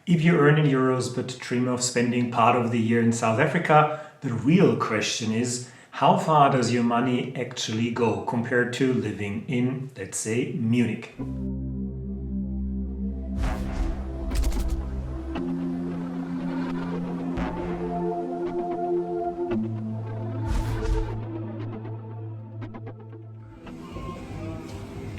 If you earn in euros but dream of spending part of the year in South Africa, the real question is, how far does your money actually go compared to living in, let's say, Munich?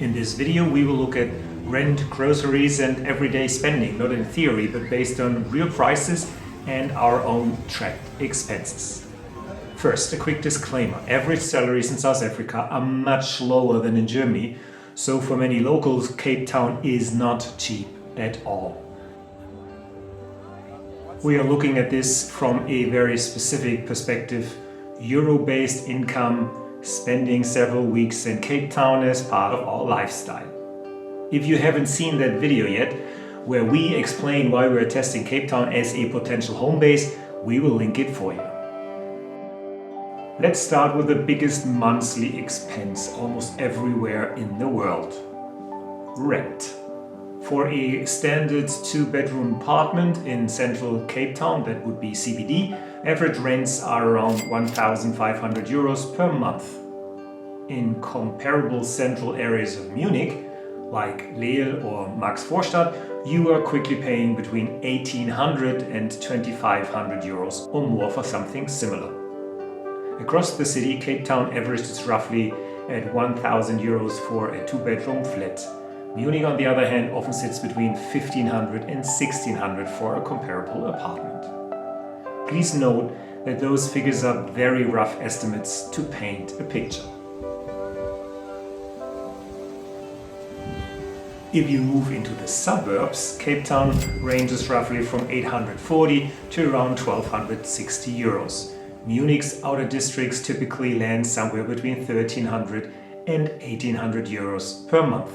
In this video we will look at rent, groceries and everyday spending, not in theory, but based on real prices and our own tracked expenses. First, a quick disclaimer. Average salaries in South Africa are much lower than in Germany, so for many locals, Cape Town is not cheap at all. We are looking at this from a very specific perspective, euro-based income, spending several weeks in Cape Town as part of our lifestyle. If you haven't seen that video yet, where we explain why we're testing Cape Town as a potential home base, we will link it for you. Let's start with the biggest monthly expense almost everywhere in the world: rent. For a standard 2-bedroom apartment in central Cape Town, that would be CBD, average rents are around 1,500 euros per month. In comparable central areas of Munich, like Rewe or Maxvorstadt, you are quickly paying between 1,800 and 2,500 euros or more for something similar. Across the city, Cape Town averages roughly at 1,000 euros for a 2-bedroom flat. Munich, on the other hand, often sits between 1,500 and 1,600 for a comparable apartment. Please note that those figures are very rough estimates to paint a picture. If you move into the suburbs, Cape Town ranges roughly from 840 to around 1,260 euros. Munich's outer districts typically land somewhere between 1,300 and 1,800 euros per month.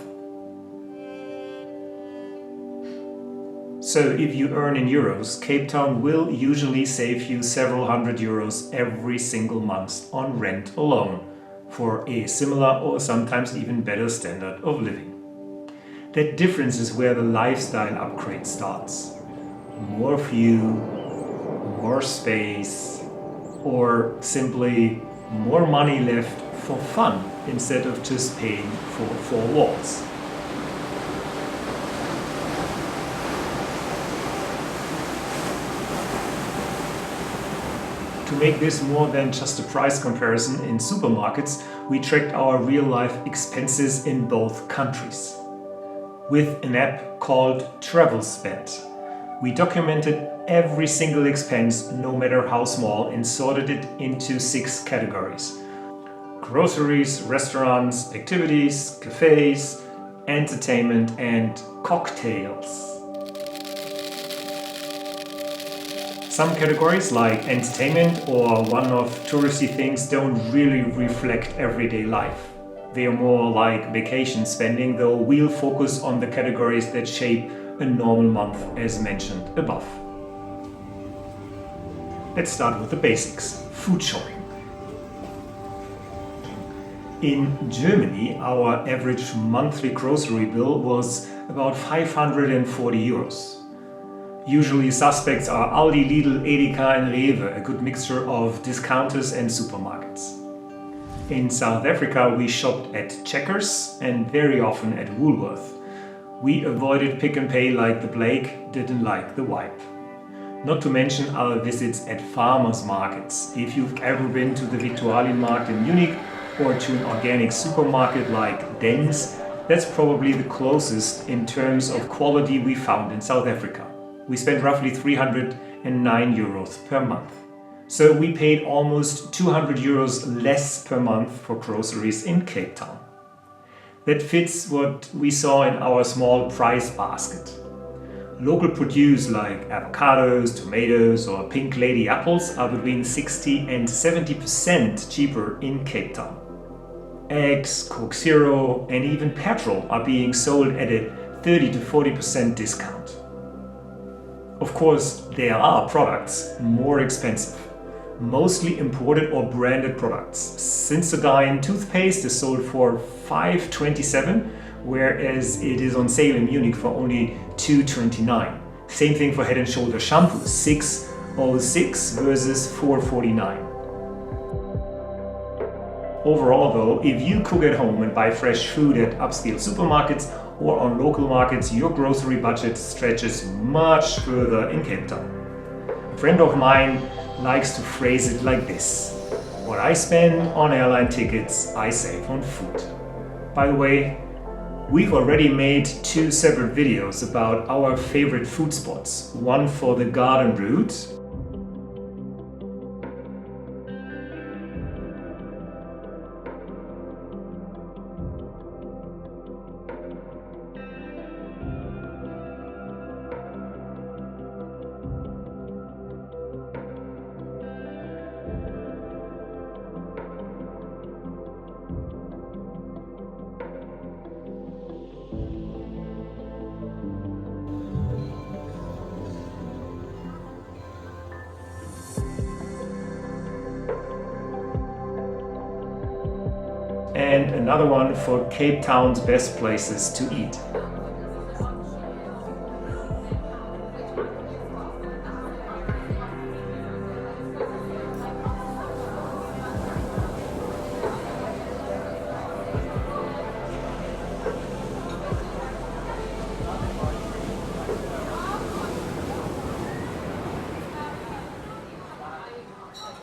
So if you earn in euros, Cape Town will usually save you several hundred euros every single month on rent alone for a similar or sometimes even better standard of living. That difference is where the lifestyle upgrade starts. More view, more space, or simply more money left for fun instead of just paying for 4 walls. To make this more than just a price comparison in supermarkets, we tracked our real-life expenses in both countries. With an app called Travel Spend, we documented every single expense, no matter how small, and sorted it into 6 categories: groceries, restaurants, activities, cafés, entertainment and cocktails. Some categories like entertainment or one-off touristy things don't really reflect everyday life. They are more like vacation spending, though we'll focus on the categories that shape a normal month as mentioned above. Let's start with the basics: food shopping. In Germany, our average monthly grocery bill was about 540 euros. Usually suspects are Aldi, Lidl, Edeka and Rewe, a good mixture of discounters and supermarkets. In South Africa, we shopped at Checkers and very often at Woolworths. We avoided pick and pay like the plague, didn't like the vibe. Not to mention our visits at farmers markets. If you've ever been to the Viktualienmarkt in Munich or to an organic supermarket like Den's, that's probably the closest in terms of quality we found in South Africa. We spent roughly 309 euros per month. So we paid almost 200 euros less per month for groceries in Cape Town. That fits what we saw in our small price basket. Local produce like avocados, tomatoes or pink lady apples are between 60 and 70% cheaper in Cape Town. Eggs, Coke Zero and even petrol are being sold at a 30 to 40% discount. Of course, there are products more expensive, mostly imported or branded products. Sensodyne toothpaste is sold for 5.27, whereas it is on sale in Munich for only 2.29. Same thing for Head and Shoulder shampoo, 606 versus 449. Overall though, if you cook at home and buy fresh food at upscale supermarkets or on local markets, your grocery budget stretches much further in Cape Town. A friend of mine likes to phrase it like this: what I spend on airline tickets, I save on food. By the way, we've already made 2 separate videos about our favorite food spots. One for the garden route, and another one for Cape Town's best places to eat.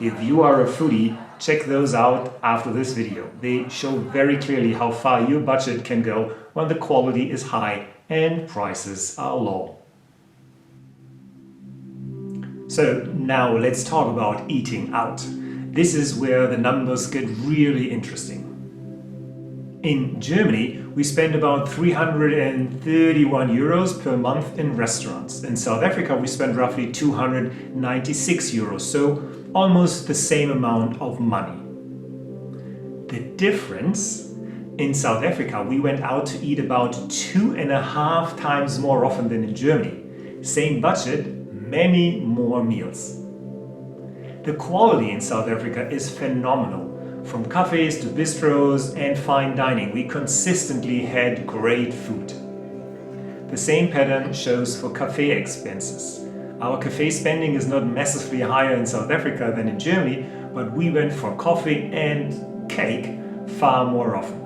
If you are a foodie, check those out after this video. They show very clearly how far your budget can go when the quality is high and prices are low. So now let's talk about eating out. This is where the numbers get really interesting. In Germany, we spend about 331 euros per month in restaurants. In South Africa, we spend roughly 296 euros, so almost the same amount of money. The difference: in South Africa, we went out to eat about 2.5 times more often than in Germany. Same budget, many more meals. The quality in South Africa is phenomenal. From cafés to bistros and fine dining, we consistently had great food. The same pattern shows for cafe expenses. Our cafe spending is not massively higher in South Africa than in Germany, but we went for coffee and cake far more often.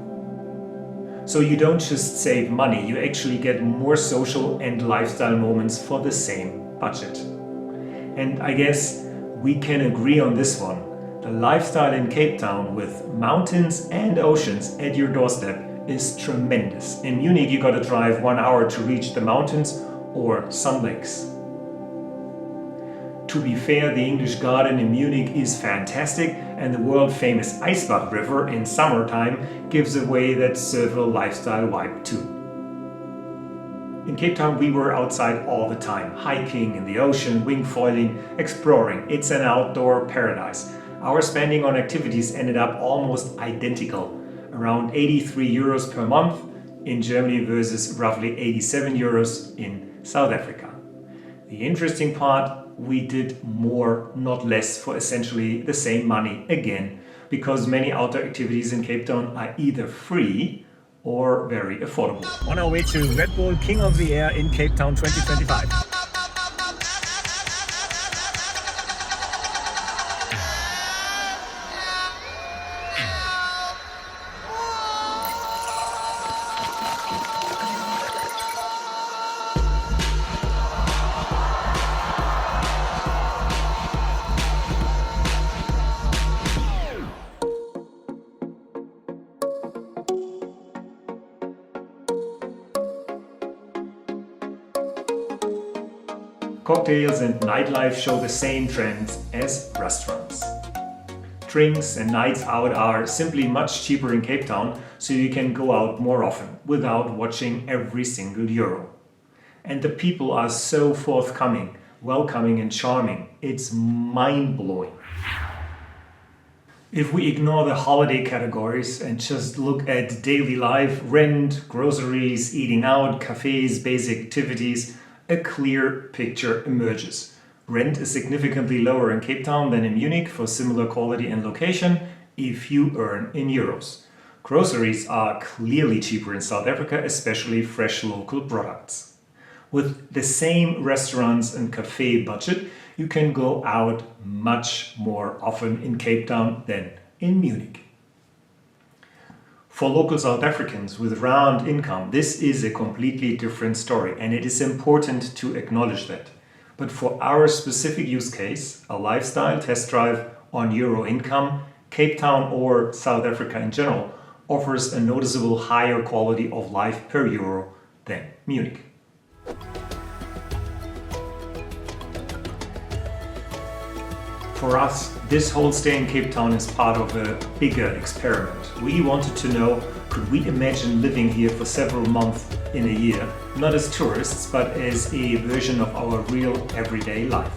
So you don't just save money, you actually get more social and lifestyle moments for the same budget. And I guess we can agree on this one. The lifestyle in Cape Town with mountains and oceans at your doorstep is tremendous. In Munich you gotta drive 1 hour to reach the mountains or some lakes. To be fair, the English Garden in Munich is fantastic, and the world-famous Eisbach River in summertime gives away that surfer lifestyle vibe too. In Cape Town we were outside all the time, hiking in the ocean, wingfoiling, exploring. It's an outdoor paradise. Our spending on activities ended up almost identical, around 83 euros per month in Germany versus roughly 87 euros in South Africa. The interesting part: we did more, not less, for essentially the same money again, because many outdoor activities in Cape Town are either free or very affordable. On our way to Red Bull King of the Air in Cape Town 2025. Cocktails and nightlife show the same trends as restaurants. Drinks and nights out are simply much cheaper in Cape Town, so you can go out more often without watching every single euro. And the people are so forthcoming, welcoming and charming. It's mind-blowing. If we ignore the holiday categories and just look at daily life, rent, groceries, eating out, cafes, basic activities, a clear picture emerges. Rent is significantly lower in Cape Town than in Munich for similar quality and location if you earn in euros. Groceries are clearly cheaper in South Africa, especially fresh local products. With the same restaurants and cafe budget, you can go out much more often in Cape Town than in Munich. For local South Africans with round income, this is a completely different story, and it is important to acknowledge that. But for our specific use case, a lifestyle test drive on Euro income, Cape Town or South Africa in general offers a noticeable higher quality of life per euro than Munich. For us, this whole stay in Cape Town is part of a bigger experiment. We wanted to know, could we imagine living here for several months in a year, not as tourists, but as a version of our real everyday life.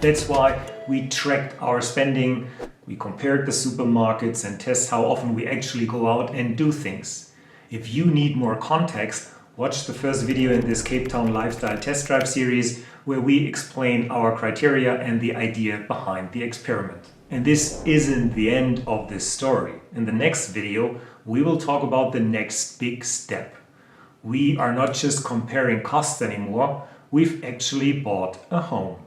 That's why we tracked our spending, we compared the supermarkets and test how often we actually go out and do things. If you need more context, watch the first video in this Cape Town Lifestyle Test Drive series where we explain our criteria and the idea behind the experiment. And this isn't the end of this story. In the next video, we will talk about the next big step. We are not just comparing costs anymore, we've actually bought a home.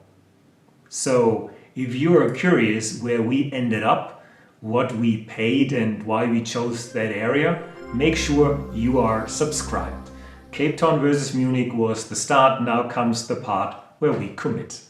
So if you are curious where we ended up, what we paid and why we chose that area, make sure you are subscribed. Cape Town versus Munich was the start, now comes the part where we commit.